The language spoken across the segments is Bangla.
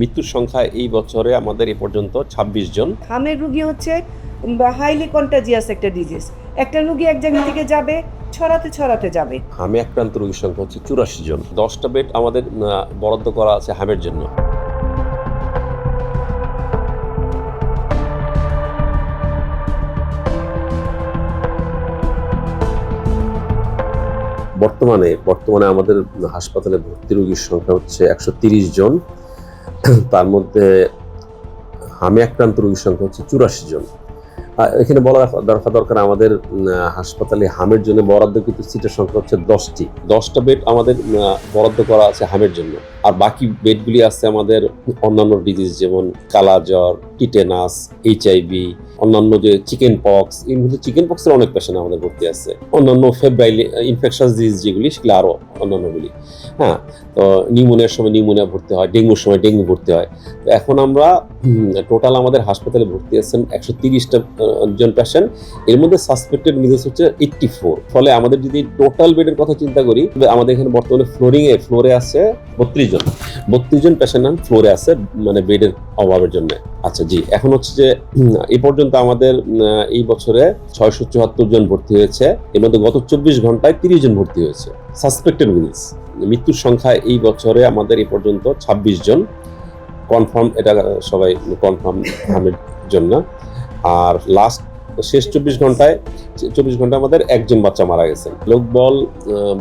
মৃত্যুর সংখ্যা এই বছরে আমাদের এ পর্যন্ত ২৬ জন। হামের রোগী হচ্ছে হাইলি কন্টাজিয়াস একটা ডিজিজ। একটা রোগী এক জায়গা থেকে যাবে, ছড়াতে যাবে। হামে আক্রান্ত রোগীর সংখ্যা হচ্ছে ৮৪ জন। ১০টা বেড আমাদের বরাদ্দ করা আছে হামের জন্য। বর্তমানে আমাদের হাসপাতালে ভর্তি রোগীর সংখ্যা হচ্ছে ১৩০ জন। তার মধ্যে হামে আক্রান্ত রোগীর সংখ্যা হচ্ছে ৮৪ জন। এখানে বলা দরকার আমাদের হাসপাতালে হামের জন্য বরাদ্দকৃত সিটের সংখ্যা হচ্ছে 10টি। 10টা বেড আমাদের বরাদ্দ করা আছে হামের জন্য, আর বাকি বেডগুলি আছে আমাদের অন্যান্য ডিজিজ, যেমন কালাজ্বর, টিটেনাস, HIV, অন্যান্য যে চিকেন পক্স। এর মধ্যে চিকেন পক্সের অনেক পেশেন্ট আমাদের ভর্তি আছে। অন্যান্য ফেব্রাইল ইনফেকশাস ডিজিজ যেগুলি, সেগুলো আরও অন্যান্যগুলি। হ্যাঁ, তো নিউমোনিয়ার সময় নিউমোনিয়া ভর্তি হয়, ডেঙ্গুর সময় ডেঙ্গু ভর্তি হয়। তো এখন আমরা টোটাল আমাদের হাসপাতালে ভর্তি আছেন ১৩০টা জন পেশেন্ট। এর মধ্যে সাসপেক্টেড মিসেস হচ্ছে 84। ফলে আমাদের যদি টোটাল বেডের কথা চিন্তা করি, আমাদের এখানে বর্তমানে ফ্লোরে আছে 32 জন পেশেন্ট ফ্লোরে আছে, মানে বেডের অভাবের জন্য। আচ্ছা জি, এখন হচ্ছে যে এই পর্যন্ত আমাদের এই বছরে ৬৭৪ জন ভর্তি হয়েছে। এর মধ্যে গত ২৪ ঘন্টায় 30 জন ভর্তি হয়েছে সাসপেক্টেড মিসেস। মৃত্যুর সংখ্যা এই বছরে আমাদের এই পর্যন্ত ২৬ জন কনফার্ম। এটা সবাই কনফার্ম হামের জন্য। আর শেষ 24 ঘন্টায় আমাদের একজন বাচ্চা মারা গেছেন। লোকবল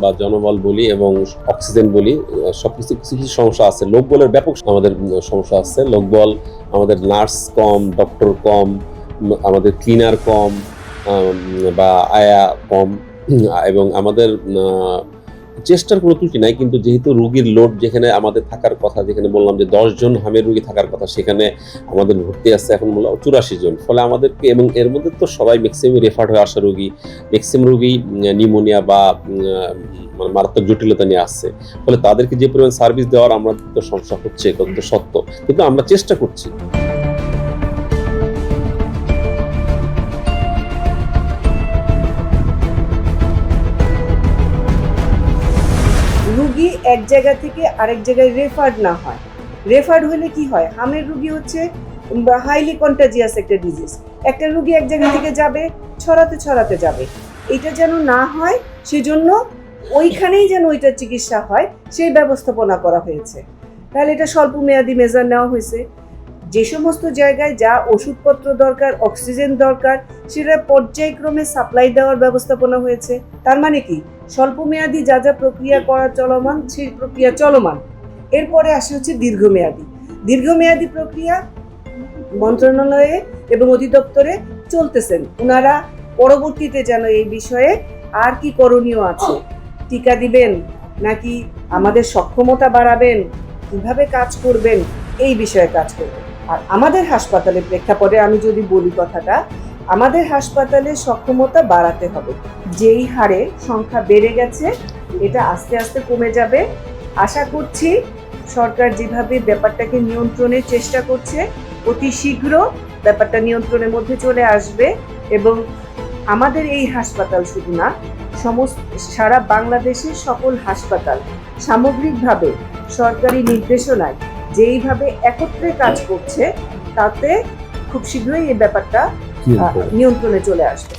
বা জনবল বলি এবং অক্সিজেন বলি, সবকিছু কিছু সমস্যা আছে। লোকবলের ব্যাপক আমাদের সমস্যা আছে। লোকবল, আমাদের নার্স কম, ডক্টর কম, আমাদের ক্লিনার কম বা আয়া কম, এবং আমাদের চেষ্টার কোনো ত্রুটি নাই। কিন্তু যেহেতু রোগীর লোড যেখানে আমাদের থাকার কথা, যেখানে বললাম যে 10 জন হামের রোগী থাকার কথা, সেখানে আমাদের ভর্তি আছে এখন 84 জন। ফলে আমাদেরকে, এবং এর মধ্যে তো সবাই ম্যাক্সিমাম রেফার্ড হয়ে আসা রোগী, ম্যাক্সিমাম রোগী নিউমোনিয়া বা মারাত্মক জটিলতা নিয়ে আসছে। ফলে তাদেরকে যে পরিমাণ সার্ভিস দেওয়ার আমাদের তো সমস্যা হচ্ছে, কত সত্য, কিন্তু আমরা চেষ্টা করছি। রুগী এক জায়গা থেকে আরেক জায়গায় রেফার্ড না হয়। রেফার্ড হলে কি হয়, হামের রুগী হচ্ছে হাইলি কন্টাজিয়াস একটা ডিজিজ। একটা রুগী এক জায়গা থেকে যাবে, ছড়াতে যাবে। এটা যেন না হয়, সেজন্য ওইখানেই যেন ওইটার চিকিৎসা হয়, সেই ব্যবস্থাপনা করা হয়েছে। তাহলে এটা স্বল্প মেয়াদী মেজার নেওয়া হয়েছে। যে সমস্ত জায়গায় যা ওষুধপত্র দরকার, অক্সিজেন দরকার, সেটা পর্যায়ক্রমে সাপ্লাই দেওয়ার ব্যবস্থাপনা হয়েছে। তার মানে কি, স্বল্প মেয়াদী যা প্রক্রিয়া করা চলমান, সেই প্রক্রিয়া চলমান। এরপরে আসে হচ্ছে দীর্ঘমেয়াদী প্রক্রিয়া মন্ত্রণালয়ে এবং অধিদপ্তরে চলতেছেন। ওনারা পরবর্তীতে যেন এই বিষয়ে আর কি করণীয় আছে, টিকা দিবেন নাকি আমাদের সক্ষমতা বাড়াবেন, কিভাবে কাজ করবেন, এই বিষয়ে কাজ করবেন। আর আমাদের হাসপাতালের প্রেক্ষাপটে আমি যদি বলি কথাটা, আমাদের হাসপাতালের সক্ষমতা বাড়াতে হবে। যেই হারে সংখ্যা বেড়ে গেছে, এটা আস্তে আস্তে কমে যাবে। আশা করছি সরকার যেভাবে ব্যাপারটাকে নিয়ন্ত্রণের চেষ্টা করছে, অতি শীঘ্র ব্যাপারটা নিয়ন্ত্রণের মধ্যে চলে আসবে। এবং আমাদের এই হাসপাতাল শুধু না, সারা বাংলাদেশের সকল হাসপাতাল সামগ্রিকভাবে সরকারি নির্দেশনায় যেইভাবে একত্রে কাজ করছে, তাতে খুব শীঘ্রই এই ব্যাপারটা নিয়ন্ত্রণে চলে আসবে।